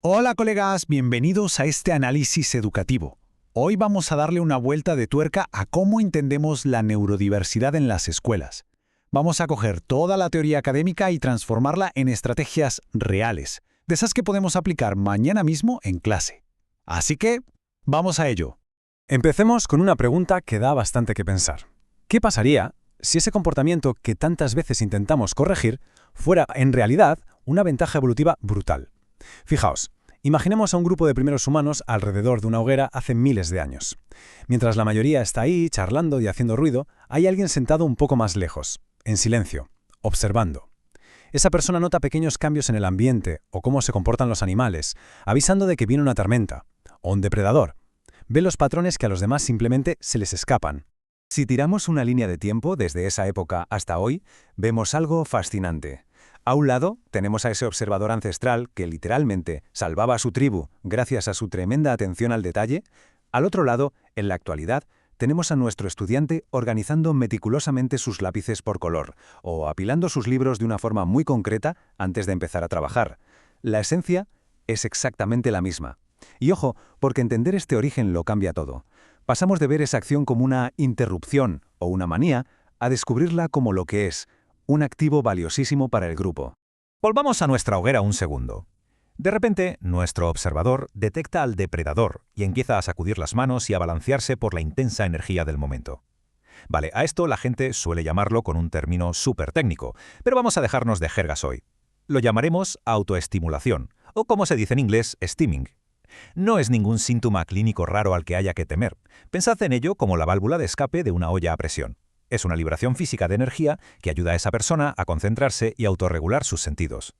Hola colegas, bienvenidos a este análisis educativo. Hoy vamos a darle una vuelta de tuerca a cómo entendemos la neurodiversidad en las escuelas. Vamos a coger toda la teoría académica y transformarla en estrategias reales, de esas que podemos aplicar mañana mismo en clase. Así que, vamos a ello. Empecemos con una pregunta que da bastante que pensar. ¿Qué pasaría si ese comportamiento que tantas veces intentamos corregir fuera, en realidad, una ventaja evolutiva brutal? Fijaos, imaginemos a un grupo de primeros humanos alrededor de una hoguera hace miles de años. Mientras la mayoría está ahí, charlando y haciendo ruido, hay alguien sentado un poco más lejos, en silencio, observando. Esa persona nota pequeños cambios en el ambiente o cómo se comportan los animales, avisando de que viene una tormenta o un depredador. Ve los patrones que a los demás simplemente se les escapan. Si tiramos una línea de tiempo desde esa época hasta hoy, vemos algo fascinante. A un lado tenemos a ese observador ancestral que literalmente salvaba a su tribu gracias a su tremenda atención al detalle. Al otro lado, en la actualidad, tenemos a nuestro estudiante organizando meticulosamente sus lápices por color o apilando sus libros de una forma muy concreta antes de empezar a trabajar. La esencia es exactamente la misma. Y ojo, porque entender este origen lo cambia todo. Pasamos de ver esa acción como una interrupción o una manía a descubrirla como lo que es, un activo valiosísimo para el grupo. Volvamos a nuestra hoguera un segundo. De repente, nuestro observador detecta al depredador y empieza a sacudir las manos y a balancearse por la intensa energía del momento. Vale, a esto la gente suele llamarlo con un término súper técnico, pero vamos a dejarnos de jergas hoy. Lo llamaremos autoestimulación, o como se dice en inglés, stimming. No es ningún síntoma clínico raro al que haya que temer. Pensad en ello como la válvula de escape de una olla a presión. Es una liberación física de energía que ayuda a esa persona a concentrarse y autorregular sus sentidos.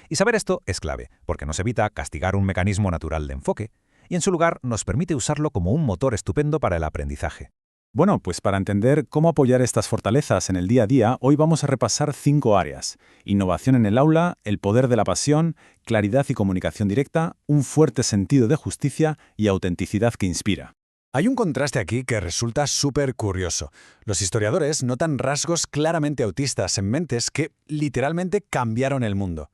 Y saber esto es clave, porque nos evita castigar un mecanismo natural de enfoque, y en su lugar nos permite usarlo como un motor estupendo para el aprendizaje. Bueno, pues para entender cómo apoyar estas fortalezas en el día a día, hoy vamos a repasar 5 áreas: innovación en el aula, el poder de la pasión, claridad y comunicación directa, un fuerte sentido de justicia y autenticidad que inspira. Hay un contraste aquí que resulta súper curioso. Los historiadores notan rasgos claramente autistas en mentes que literalmente cambiaron el mundo.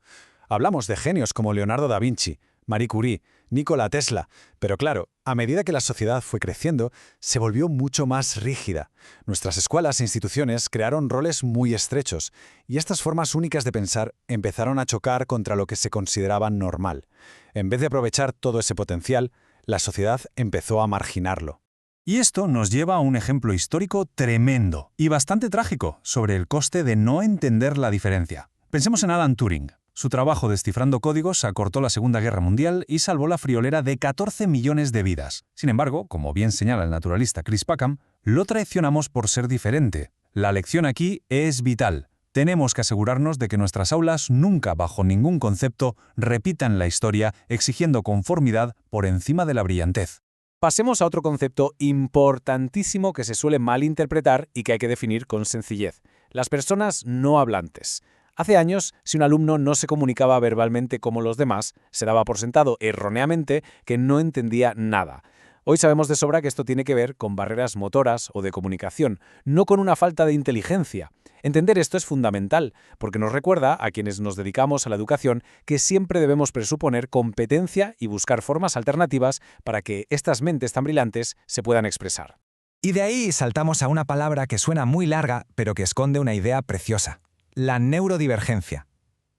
Hablamos de genios como Leonardo da Vinci, Marie Curie, Nikola Tesla, pero claro, a medida que la sociedad fue creciendo, se volvió mucho más rígida. Nuestras escuelas e instituciones crearon roles muy estrechos, y estas formas únicas de pensar empezaron a chocar contra lo que se consideraba normal. En vez de aprovechar todo ese potencial, la sociedad empezó a marginarlo. Y esto nos lleva a un ejemplo histórico tremendo y bastante trágico sobre el coste de no entender la diferencia. Pensemos en Alan Turing. Su trabajo descifrando códigos acortó la Segunda Guerra Mundial y salvó la friolera de 14 millones de vidas. Sin embargo, como bien señala el naturalista Chris Packham, lo traicionamos por ser diferente. La lección aquí es vital. Tenemos que asegurarnos de que nuestras aulas nunca, bajo ningún concepto, repitan la historia exigiendo conformidad por encima de la brillantez. Pasemos a otro concepto importantísimo que se suele malinterpretar y que hay que definir con sencillez: las personas no hablantes. Hace años, si un alumno no se comunicaba verbalmente como los demás, se daba por sentado erróneamente que no entendía nada. Hoy sabemos de sobra que esto tiene que ver con barreras motoras o de comunicación, no con una falta de inteligencia. Entender esto es fundamental, porque nos recuerda a quienes nos dedicamos a la educación que siempre debemos presuponer competencia y buscar formas alternativas para que estas mentes tan brillantes se puedan expresar. Y de ahí saltamos a una palabra que suena muy larga, pero que esconde una idea preciosa: la neurodivergencia.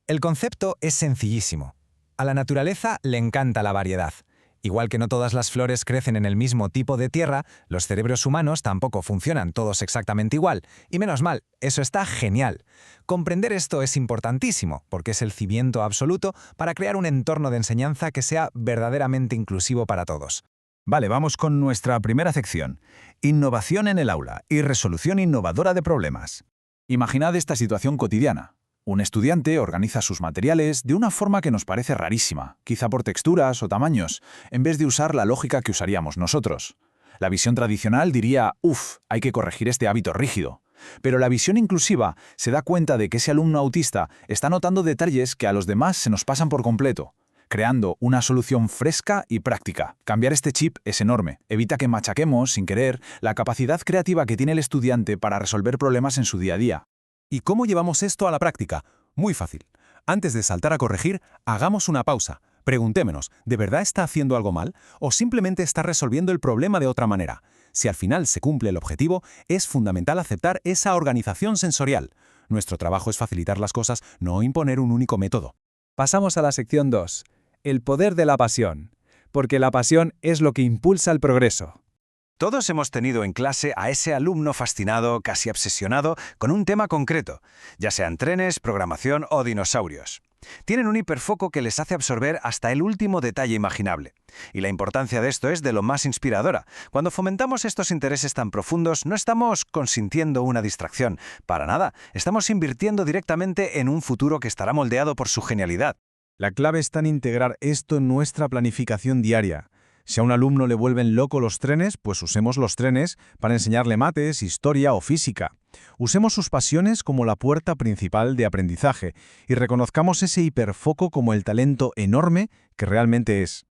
El concepto es sencillísimo. A la naturaleza le encanta la variedad. Igual que no todas las flores crecen en el mismo tipo de tierra, los cerebros humanos tampoco funcionan todos exactamente igual. Y menos mal, eso está genial. Comprender esto es importantísimo, porque es el cimiento absoluto para crear un entorno de enseñanza que sea verdaderamente inclusivo para todos. Vale, vamos con nuestra primera sección: innovación en el aula y resolución innovadora de problemas. Imaginad esta situación cotidiana. Un estudiante organiza sus materiales de una forma que nos parece rarísima, quizá por texturas o tamaños, en vez de usar la lógica que usaríamos nosotros. La visión tradicional diría: hay que corregir este hábito rígido. Pero la visión inclusiva se da cuenta de que ese alumno autista está notando detalles que a los demás se nos pasan por completo, creando una solución fresca y práctica. Cambiar este chip es enorme. Evita que machaquemos, sin querer, la capacidad creativa que tiene el estudiante para resolver problemas en su día a día. ¿Y cómo llevamos esto a la práctica? Muy fácil. Antes de saltar a corregir, hagamos una pausa. Preguntémonos, ¿de verdad está haciendo algo mal o simplemente está resolviendo el problema de otra manera? Si al final se cumple el objetivo, es fundamental aceptar esa organización sensorial. Nuestro trabajo es facilitar las cosas, no imponer un único método. Pasamos a la sección 2. El poder de la pasión. Porque la pasión es lo que impulsa el progreso. Todos hemos tenido en clase a ese alumno fascinado, casi obsesionado, con un tema concreto, ya sean trenes, programación o dinosaurios. Tienen un hiperfoco que les hace absorber hasta el último detalle imaginable. Y la importancia de esto es de lo más inspiradora. Cuando fomentamos estos intereses tan profundos, no estamos consintiendo una distracción. Para nada, estamos invirtiendo directamente en un futuro que estará moldeado por su genialidad. La clave está en integrar esto en nuestra planificación diaria. Si a un alumno le vuelven loco los trenes, pues usemos los trenes para enseñarle mates, historia o física. Usemos sus pasiones como la puerta principal de aprendizaje y reconozcamos ese hiperfoco como el talento enorme que realmente es.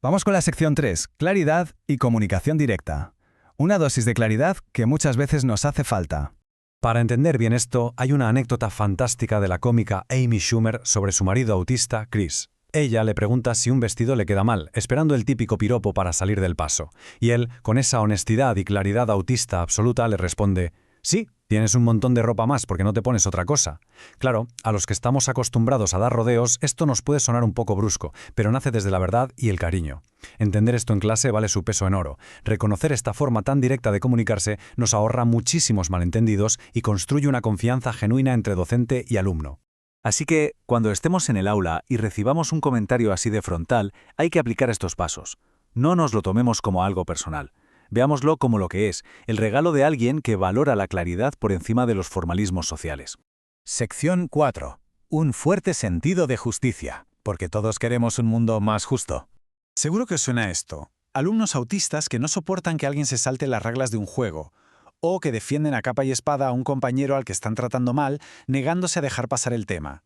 Vamos con la sección 3, claridad y comunicación directa. Una dosis de claridad que muchas veces nos hace falta. Para entender bien esto, hay una anécdota fantástica de la cómica Amy Schumer sobre su marido autista, Chris. Ella le pregunta si un vestido le queda mal, esperando el típico piropo para salir del paso. Y él, con esa honestidad y claridad autista absoluta, le responde: «Sí, tienes un montón de ropa más porque no te pones otra cosa». Claro, a los que estamos acostumbrados a dar rodeos, esto nos puede sonar un poco brusco, pero nace desde la verdad y el cariño. Entender esto en clase vale su peso en oro. Reconocer esta forma tan directa de comunicarse nos ahorra muchísimos malentendidos y construye una confianza genuina entre docente y alumno. Así que, cuando estemos en el aula y recibamos un comentario así de frontal, hay que aplicar estos pasos. No nos lo tomemos como algo personal. Veámoslo como lo que es, el regalo de alguien que valora la claridad por encima de los formalismos sociales. Sección 4. Un fuerte sentido de justicia, porque todos queremos un mundo más justo. Seguro que os suena esto. Alumnos autistas que no soportan que alguien se salte las reglas de un juego, o que defienden a capa y espada a un compañero al que están tratando mal, negándose a dejar pasar el tema.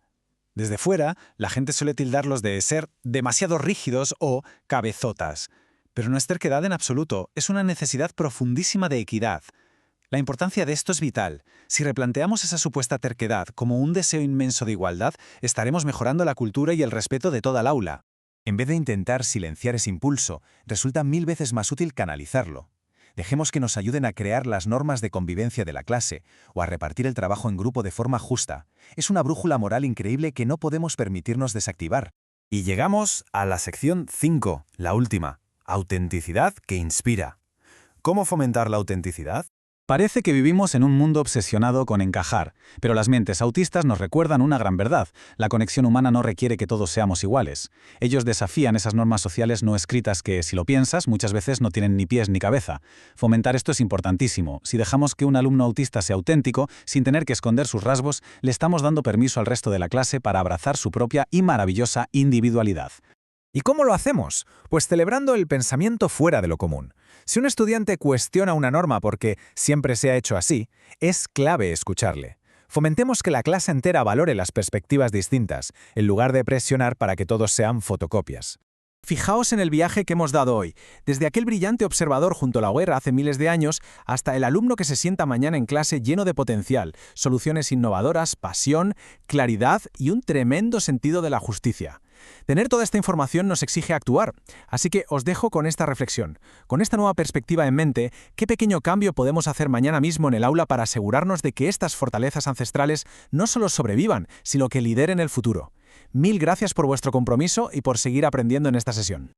Desde fuera, la gente suele tildarlos de ser demasiado rígidos o cabezotas. Pero no es terquedad en absoluto, es una necesidad profundísima de equidad. La importancia de esto es vital. Si replanteamos esa supuesta terquedad como un deseo inmenso de igualdad, estaremos mejorando la cultura y el respeto de toda el aula. En vez de intentar silenciar ese impulso, resulta 1000 veces más útil canalizarlo. Dejemos que nos ayuden a crear las normas de convivencia de la clase o a repartir el trabajo en grupo de forma justa. Es una brújula moral increíble que no podemos permitirnos desactivar. Y llegamos a la sección 5, la última. Autenticidad que inspira. ¿Cómo fomentar la autenticidad? Parece que vivimos en un mundo obsesionado con encajar, pero las mentes autistas nos recuerdan una gran verdad. La conexión humana no requiere que todos seamos iguales. Ellos desafían esas normas sociales no escritas que, si lo piensas, muchas veces no tienen ni pies ni cabeza. Fomentar esto es importantísimo. Si dejamos que un alumno autista sea auténtico, sin tener que esconder sus rasgos, le estamos dando permiso al resto de la clase para abrazar su propia y maravillosa individualidad. ¿Y cómo lo hacemos? Pues celebrando el pensamiento fuera de lo común. Si un estudiante cuestiona una norma porque siempre se ha hecho así, es clave escucharle. Fomentemos que la clase entera valore las perspectivas distintas, en lugar de presionar para que todos sean fotocopias. Fijaos en el viaje que hemos dado hoy, desde aquel brillante observador junto a la hoguera hace miles de años hasta el alumno que se sienta mañana en clase lleno de potencial, soluciones innovadoras, pasión, claridad y un tremendo sentido de la justicia. Tener toda esta información nos exige actuar, así que os dejo con esta reflexión. Con esta nueva perspectiva en mente, ¿qué pequeño cambio podemos hacer mañana mismo en el aula para asegurarnos de que estas fortalezas ancestrales no solo sobrevivan, sino que lideren el futuro? Mil gracias por vuestro compromiso y por seguir aprendiendo en esta sesión.